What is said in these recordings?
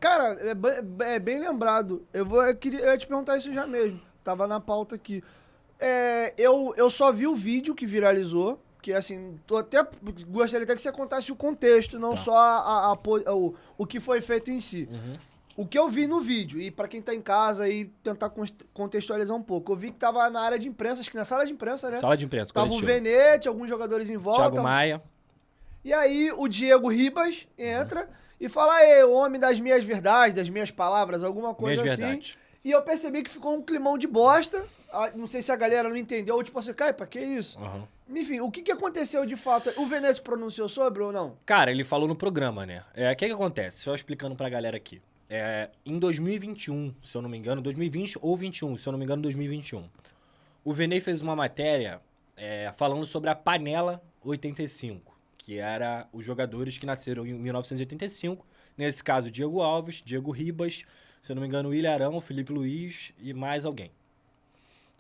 Cara, é bem lembrado. Eu ia te perguntar isso já mesmo. Tava na pauta aqui. Eu só vi o vídeo que viralizou, que assim, gostaria até que você contasse o contexto, não Tá. só o que foi feito em si. Uhum. O que eu vi no vídeo, e pra quem tá em casa e tentar contextualizar um pouco, eu vi que tava na área de imprensa, acho que na sala de imprensa, né? Sala de imprensa, Tava o coletivo. Venete, alguns jogadores em Thiago volta. Maia. E aí o Diego Ribas entra e fala, aí, o homem das minhas verdades, das minhas palavras, alguma coisa Minhas assim. verdades. E eu percebi que ficou um climão de bosta. Não sei se a galera não entendeu, ou tipo assim, cara, pra que isso? Uhum. Enfim, o que aconteceu de fato? O Venez pronunciou sobre ou não? Cara, ele falou no programa, né? O que acontece? Só explicando pra galera aqui. Em 2021, se eu não me engano, 2020 ou 21, se eu não me engano, 2021. O Venez fez uma matéria falando sobre a Panela 85, que era os jogadores que nasceram em 1985. Nesse caso, Diego Alves, Diego Ribas, se eu não me engano, Willian Arão, Felipe Luiz e mais alguém.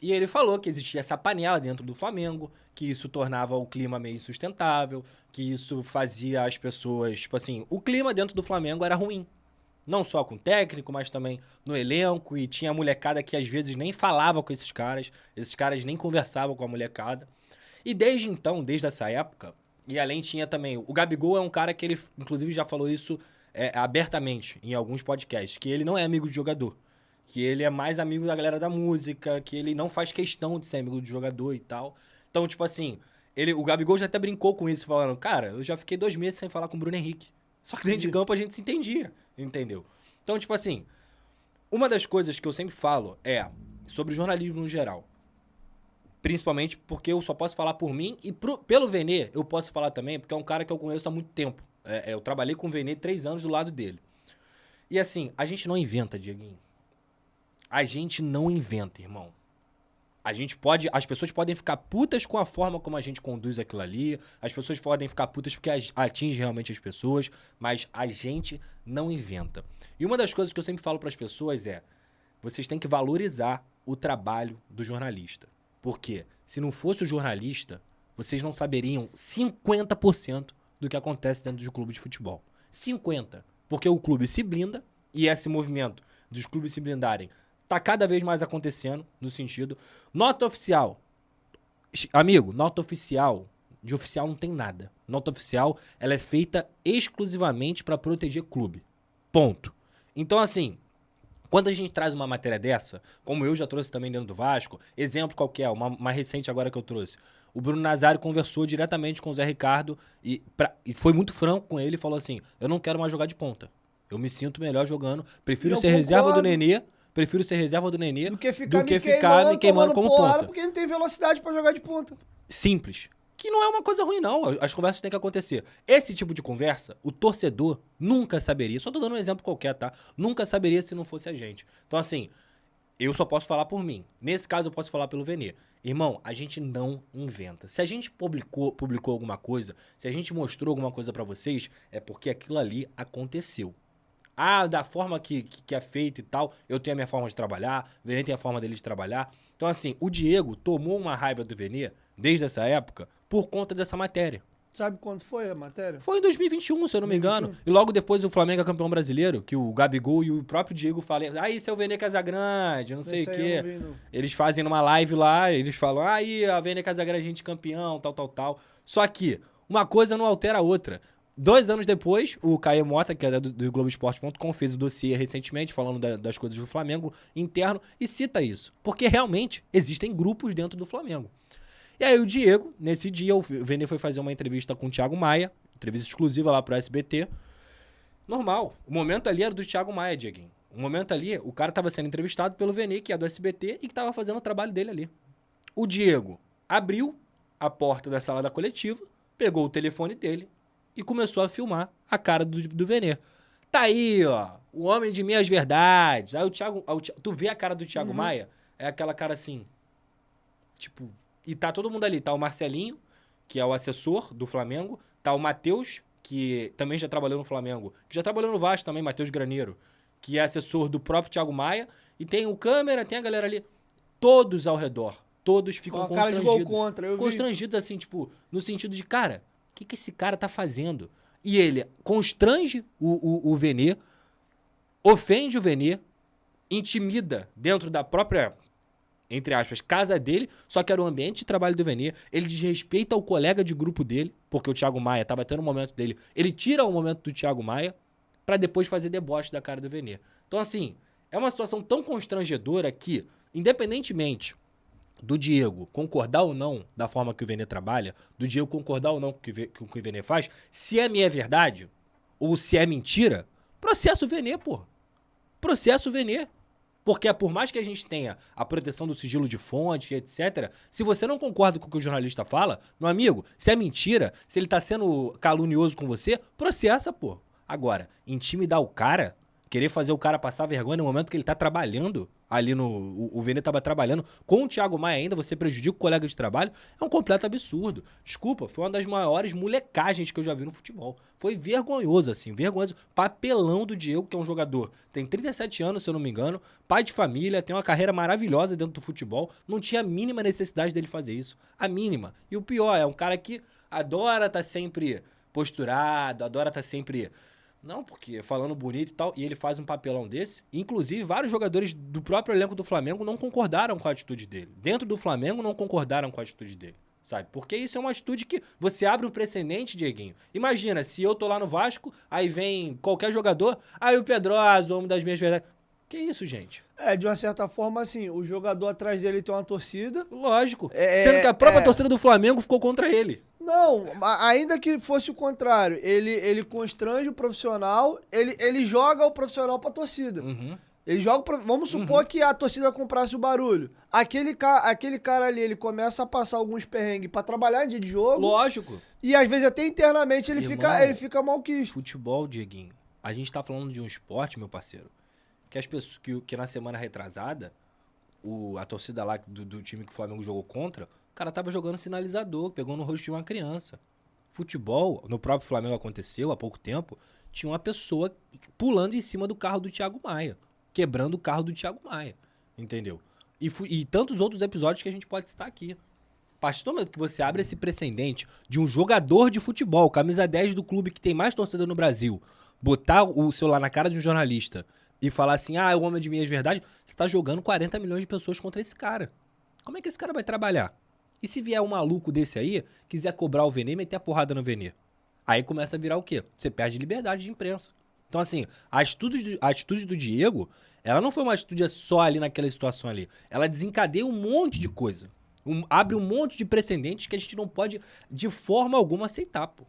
E ele falou que existia essa panela dentro do Flamengo, que isso tornava o clima meio insustentável, que isso fazia as pessoas... Tipo assim, o clima dentro do Flamengo era ruim. Não só com o técnico, mas também no elenco. E tinha molecada que às vezes nem falava com esses caras nem conversavam com a molecada. E desde então, desde essa época, e além tinha também... O Gabigol é um cara que ele, inclusive, já falou isso abertamente em alguns podcasts, que ele não é amigo de jogador. Que ele é mais amigo da galera da música, que ele não faz questão de ser amigo de jogador e tal. Então, tipo assim, o Gabigol já até brincou com isso, falando, cara, eu já fiquei 2 meses sem falar com o Bruno Henrique. Só que dentro de campo a gente se entendia, entendeu? Então, tipo assim, uma das coisas que eu sempre falo é sobre jornalismo no geral. Principalmente porque eu só posso falar por mim e pelo Venê eu posso falar também, porque é um cara que eu conheço há muito tempo. Eu trabalhei com o Venê 3 anos do lado dele. E assim, a gente não inventa, Dieguinho. A gente não inventa, irmão. As pessoas podem ficar putas com a forma como a gente conduz aquilo ali, as pessoas podem ficar putas porque atinge realmente as pessoas, mas a gente não inventa. E uma das coisas que eu sempre falo para as pessoas vocês têm que valorizar o trabalho do jornalista. Porque se não fosse o jornalista, vocês não saberiam 50% do que acontece dentro do clube de futebol. 50%. Porque o clube se blinda e esse movimento dos clubes se blindarem tá cada vez mais acontecendo no sentido... Nota oficial. Amigo, nota oficial. De oficial não tem nada. Nota oficial, ela é feita exclusivamente para proteger clube. Ponto. Então, assim, quando a gente traz uma matéria dessa, como eu já trouxe também dentro do Vasco, exemplo qualquer, uma recente agora que eu trouxe. O Bruno Nazário conversou diretamente com o Zé Ricardo e foi muito franco com ele e falou assim, eu não quero mais jogar de ponta. Eu me sinto melhor jogando, prefiro ser reserva do Nenê Do que ficar me queimando como ponta. Porque não tem velocidade pra jogar de ponta. Simples. Que não é uma coisa ruim, não. As conversas têm que acontecer. Esse tipo de conversa, o torcedor nunca saberia. Só tô dando um exemplo qualquer, tá? Nunca saberia se não fosse a gente. Então, assim, eu só posso falar por mim. Nesse caso, eu posso falar pelo Venê. Irmão, a gente não inventa. Se a gente publicou alguma coisa, se a gente mostrou alguma coisa pra vocês, é porque aquilo ali aconteceu. Da forma que é feito e tal, eu tenho a minha forma de trabalhar, o Venê tem a forma dele de trabalhar. Então, assim, o Diego tomou uma raiva do Venê, desde essa época, por conta dessa matéria. Sabe quando foi a matéria? Foi em 2021, se eu não me engano. E logo depois o Flamengo é campeão brasileiro, que o Gabigol e o próprio Diego falam, isso é o Venê Casagrande, não sei o quê. Eles fazem numa live lá, eles falam, aí a Venê Casagrande, gente campeão, tal. Só que uma coisa não altera a outra. 2 anos depois, o Caio Mota, que é do Globoesporte.com, fez o dossiê recentemente falando das coisas do Flamengo interno e cita isso. Porque realmente existem grupos dentro do Flamengo. E aí o Diego, nesse dia, o Venê foi fazer uma entrevista com o Thiago Maia, entrevista exclusiva lá pro SBT. Normal. O momento ali era do Thiago Maia, Dieguinho. O momento ali, o cara tava sendo entrevistado pelo Venê, que é do SBT, e que tava fazendo o trabalho dele ali. O Diego abriu a porta da sala da coletiva, pegou o telefone dele, e começou a filmar a cara do Venê. Tá aí, ó, o homem de minhas verdades. Aí tu vê a cara do Thiago Maia, é aquela cara assim, tipo... E tá todo mundo ali, tá o Marcelinho, que é o assessor do Flamengo, tá o Matheus, que também já trabalhou no Flamengo, que já trabalhou no Vasco também, Matheus Graneiro, que é assessor do próprio Thiago Maia, e tem o câmera, tem a galera ali, todos ao redor, todos ficam constrangidos. Cara de gol contra, eu vi. Constrangidos assim, tipo, no sentido de, cara... O que esse cara tá fazendo? E ele constrange o Venê ofende o Vene, intimida dentro da própria, entre aspas, casa dele, só que era o ambiente de trabalho do Vene, ele desrespeita o colega de grupo dele, porque o Thiago Maia tava tendo um momento dele, ele tira o momento do Thiago Maia pra depois fazer deboche da cara do Vene. Então, assim, é uma situação tão constrangedora que, independentemente do Diego concordar ou não da forma que o Vene trabalha, do Diego concordar ou não com o que o Vene faz, se é minha verdade ou se é mentira, processo o Vene, porra. Processo o Vene. Porque por mais que a gente tenha a proteção do sigilo de fonte, etc., se você não concorda com o que o jornalista fala, meu amigo, se é mentira, se ele tá sendo calunioso com você, processa, pô. Agora, intimidar o cara, querer fazer o cara passar vergonha no momento que ele tá trabalhando, ali o Vene tava trabalhando, com o Thiago Maia ainda, você prejudica o colega de trabalho, é um completo absurdo. Desculpa, foi uma das maiores molecagens que eu já vi no futebol. Foi vergonhoso, assim, vergonhoso. Papelão do Diego, que é um jogador, tem 37 anos, se eu não me engano, pai de família, tem uma carreira maravilhosa dentro do futebol, não tinha a mínima necessidade dele fazer isso. A mínima. E o pior, é um cara que adora tá sempre posturado, adora tá sempre... Não, porque falando bonito e tal, e ele faz um papelão desse. Inclusive, vários jogadores do próprio elenco do Flamengo não concordaram com a atitude dele. Dentro do Flamengo, não concordaram com a atitude dele, sabe? Porque isso é uma atitude que você abre um precedente, Dieguinho. Imagina, se eu tô lá no Vasco, aí vem qualquer jogador, aí o Pedroso, o homem das minhas verdades. Que isso, gente? De uma certa forma, assim, o jogador atrás dele tem uma torcida. Lógico. Sendo que a própria torcida do Flamengo ficou contra ele. Não, ainda que fosse o contrário, ele constrange o profissional, ele joga o profissional pra torcida. Uhum. Ele joga, vamos supor que a torcida comprasse o barulho. Aquele cara ali, ele começa a passar alguns perrengues pra trabalhar em dia de jogo. Lógico. E às vezes até internamente ele Irmão, fica malquisto. Futebol, Dieguinho, a gente tá falando de um esporte, meu parceiro, que as pessoas que na semana retrasada, a torcida lá do time que o Flamengo jogou contra, o cara tava jogando sinalizador, pegou no rosto de uma criança. Futebol, no próprio Flamengo aconteceu há pouco tempo, tinha uma pessoa pulando em cima do carro do Thiago Maia, quebrando o carro do Thiago Maia, entendeu? E tantos outros episódios que a gente pode citar aqui. A partir do momento que você abre esse precedente de um jogador de futebol, camisa 10 do clube que tem mais torcida no Brasil, botar o celular na cara de um jornalista e falar assim, é o homem de minhas verdades, você tá jogando 40 milhões de pessoas contra esse cara. Como é que esse cara vai trabalhar? E se vier um maluco desse aí, quiser cobrar o Vene e meter a porrada no Vene? Aí começa a virar o quê? Você perde liberdade de imprensa. Então, assim, a atitude do Diego, ela não foi uma atitude só ali naquela situação ali. Ela desencadeia um monte de coisa. Abre um monte de precedentes que a gente não pode, de forma alguma, aceitar, pô.